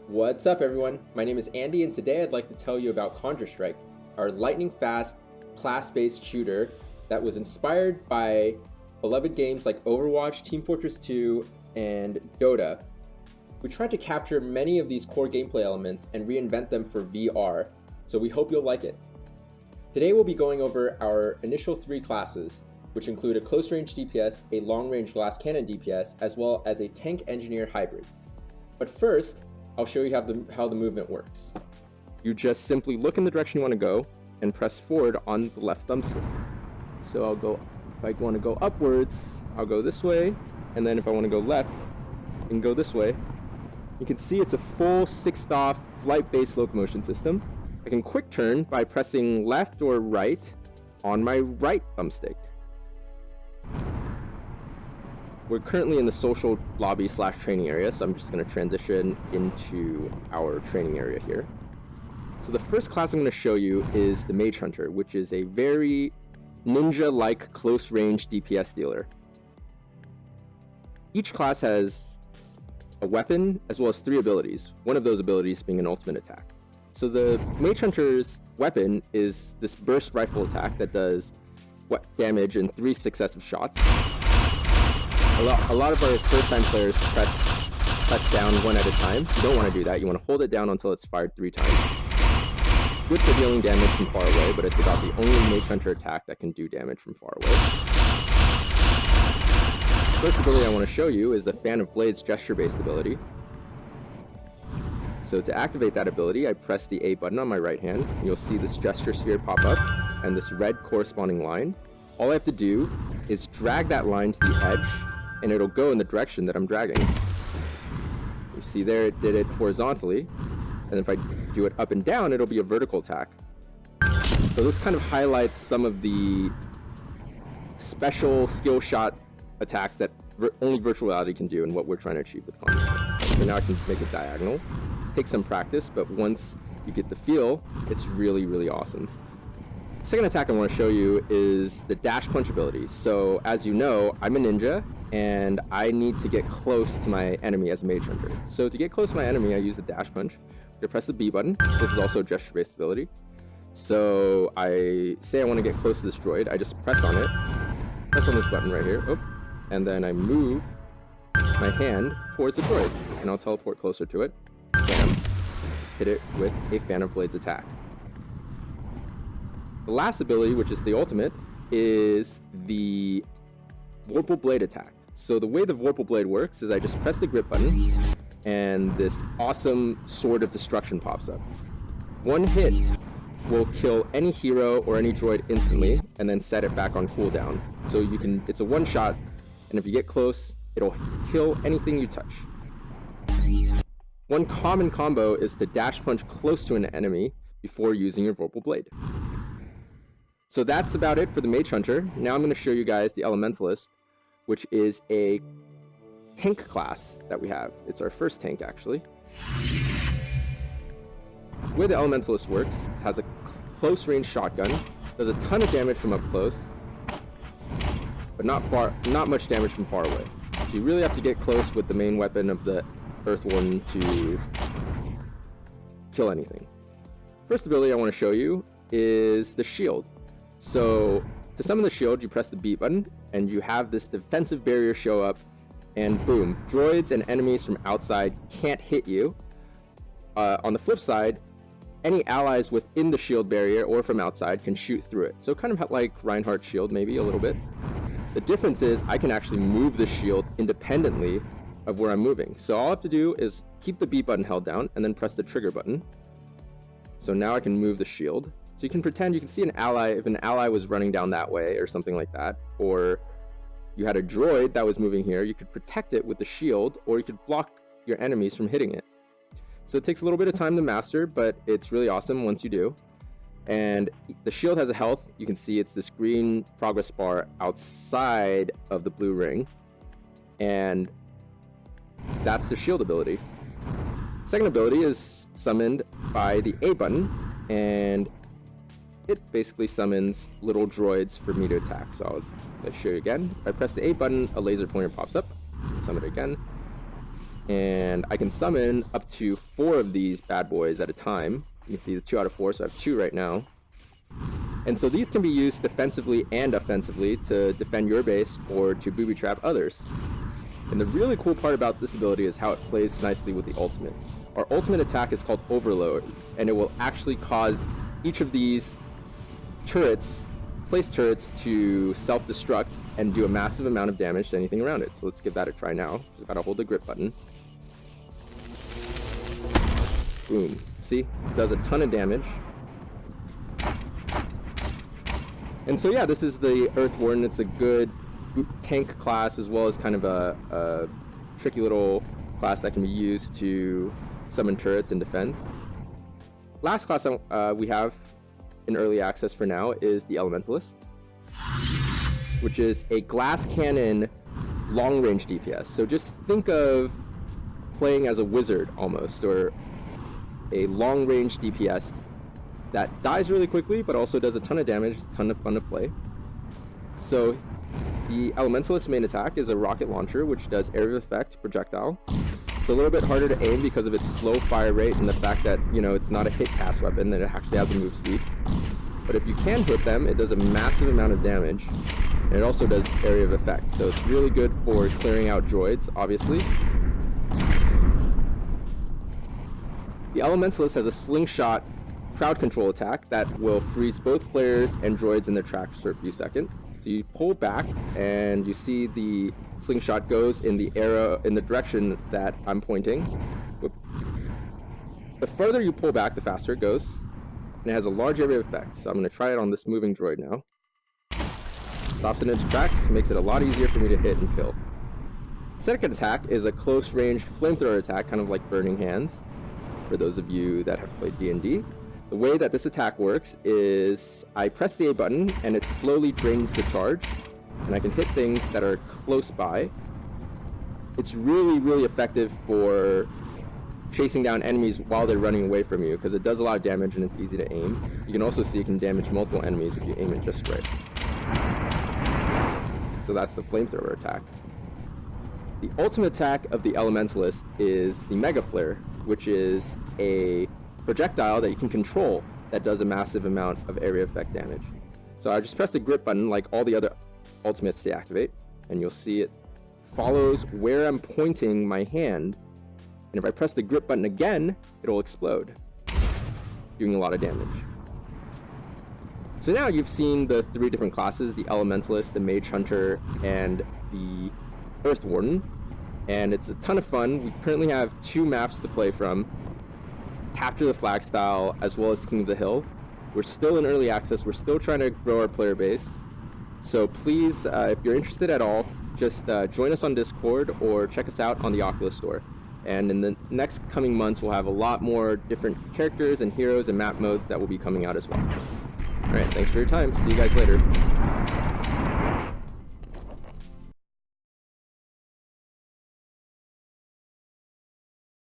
What's up, everyone? My name is Andy, and today I'd like to tell you about Conjure Strike, our lightning-fast, class-based shooter that was inspired by beloved games like Overwatch, Team Fortress 2, and Dota. We tried to capture many of these core gameplay elements and reinvent them for VR, so we hope you'll like it. Today we'll be going over our initial 3 classes, which include a close-range DPS, a long-range glass cannon DPS, as well as a tank engineer hybrid. But first, I'll show you how the movement works. You just simply look in the direction you want to go and press forward on the left thumbstick. So if I want to go upwards, I'll go this way, and then if I want to go left, I can go this way. You can see it's a full 6-off flight-based locomotion system. I can quick turn by pressing left or right on my right thumbstick. We're currently in the social lobby / training area, so I'm just going to transition into our training area here. So the first class I'm going to show you is the Mage Hunter, which is a very ninja-like close-range DPS dealer. Each class has a weapon as well as 3 abilities, one of those abilities being an ultimate attack. So the Mage Hunter's weapon is this burst rifle attack that does damage in 3 successive shots. A lot of our first-time players press down 1 at a time. You don't want to do that. You want to hold it down until it's fired 3 times. Good for dealing damage from far away, but it's about the only Mage Hunter attack that can do damage from far away. First ability I want to show you is a Fan of Blades gesture-based ability. So to activate that ability, I press the A button on my right hand. You'll see this gesture sphere pop up and this red corresponding line. All I have to do is drag that line to the edge, and it'll go in the direction that I'm dragging. You see there, it did it horizontally, and if I do it up and down, it'll be a vertical attack. So this kind of highlights some of the special skill shot attacks that only virtual reality can do and what we're trying to achieve with Conjure. So now I can make it diagonal. Takes some practice, but once you get the feel, it's really, really awesome. The second attack I want to show you is the dash punch ability. So as you know, I'm a ninja and I need to get close to my enemy as a Mage Hunter. So to get close to my enemy, I use the dash punch. I press the B button. This is also a gesture-based ability. So I say I want to get close to this droid. I just press on it. Press on this button right here. Oh, and then I move my hand towards the droid, and I'll teleport closer to it. Bam. Hit it with a Fan of Blades attack. The last ability, which is the ultimate, is the Vorpal Blade attack. So the way the Vorpal Blade works is I just press the grip button and this awesome Sword of Destruction pops up. 1 hit will kill any hero or any droid instantly and then set it back on cooldown. So it's a 1 shot, and if you get close, it'll kill anything you touch. One common combo is to dash punch close to an enemy before using your Vorpal Blade. So that's about it for the Mage Hunter. Now I'm going to show you guys the Elementalist, which is a tank class that we have. It's our first tank, actually. The way the Elementalist works, it has a close-range shotgun, does a ton of damage from up close, but not much damage from far away. So you really have to get close with the main weapon of the Earth Warden to kill anything. First ability I want to show you is the shield. So to summon the shield, you press the B button, and you have this defensive barrier show up, and boom, droids and enemies from outside can't hit you. On the flip side, any allies within the shield barrier or from outside can shoot through it. So kind of like Reinhardt's shield, maybe a little bit. The difference is I can actually move the shield independently of where I'm moving. So all I have to do is keep the B button held down and then press the trigger button. So now I can move the shield. So you can pretend you can see an ally, if an ally was running down that way or something like that, or you had a droid that was moving here, you could protect it with the shield, or you could block your enemies from hitting it. So it takes a little bit of time to master, but it's really awesome once you do. And the shield has a health. You can see it's this green progress bar outside of the blue ring. And that's the shield ability. Second ability is summoned by the A button, and it basically summons little droids for me to attack. So I'll show you again. If I press the A button, a laser pointer pops up. Summon it again. And I can summon up to 4 of these bad boys at a time. You can see the 2 out of 4, so I have 2 right now. And so these can be used defensively and offensively to defend your base or to booby trap others. And the really cool part about this ability is how it plays nicely with the ultimate. Our ultimate attack is called Overload, and it will actually cause each of these turrets, place turrets, to self-destruct and do a massive amount of damage to anything around it. So let's give that a try now. Just gotta hold the grip button. Boom. See? It does a ton of damage. And so yeah, this is the Earth Warden. It's a good tank class as well as kind of a tricky little class that can be used to summon turrets and defend. Last class we have in early access for now is the Elementalist, which is a glass cannon long range DPS. So just think of playing as a wizard almost, or a long range DPS that dies really quickly but also does a ton of damage. It's a ton of fun to play. So the Elementalist main attack is a rocket launcher, which does area of effect projectile. It's a little bit harder to aim because of its slow fire rate and the fact that, you know, it's not a hit cast weapon, that it actually has a move speed. But if you can hit them, it does a massive amount of damage, and it also does area of effect. So it's really good for clearing out droids, obviously. The Elementalist has a slingshot crowd control attack that will freeze both players and droids in their tracks for a few seconds. So you pull back and you see the slingshot goes in the arrow in the direction that I'm pointing. The further you pull back, the faster it goes, and it has a large area effect. So I'm going to try it on this moving droid now. Stops it in its tracks, makes it a lot easier for me to hit and kill. Second attack is a close range flamethrower attack, kind of like Burning Hands, for those of you that have played D&D. The way that this attack works is I press the A button and it slowly drains the charge, and I can hit things that are close by. It's really, really effective for chasing down enemies while they're running away from you, because it does a lot of damage and it's easy to aim. You can also see it can damage multiple enemies if you aim it just right. So that's the flamethrower attack. The ultimate attack of the Elementalist is the Mega Flare, which is a projectile that you can control that does a massive amount of area effect damage. So I just press the grip button like all the other ultimates to activate, and you'll see it follows where I'm pointing my hand, and if I press the grip button again, it'll explode, doing a lot of damage. So now you've seen the 3 different classes, the Elementalist, the Mage Hunter, and the Earth Warden, and it's a ton of fun. We currently have 2 maps to play from, Capture the Flag style as well as King of the Hill. We're still in early access. We're still trying to grow our player base. So please, if you're interested at all, just join us on Discord or check us out on the Oculus store. And in the next coming months, we'll have a lot more different characters and heroes and map modes that will be coming out as well. All right, thanks for your time. See you guys later.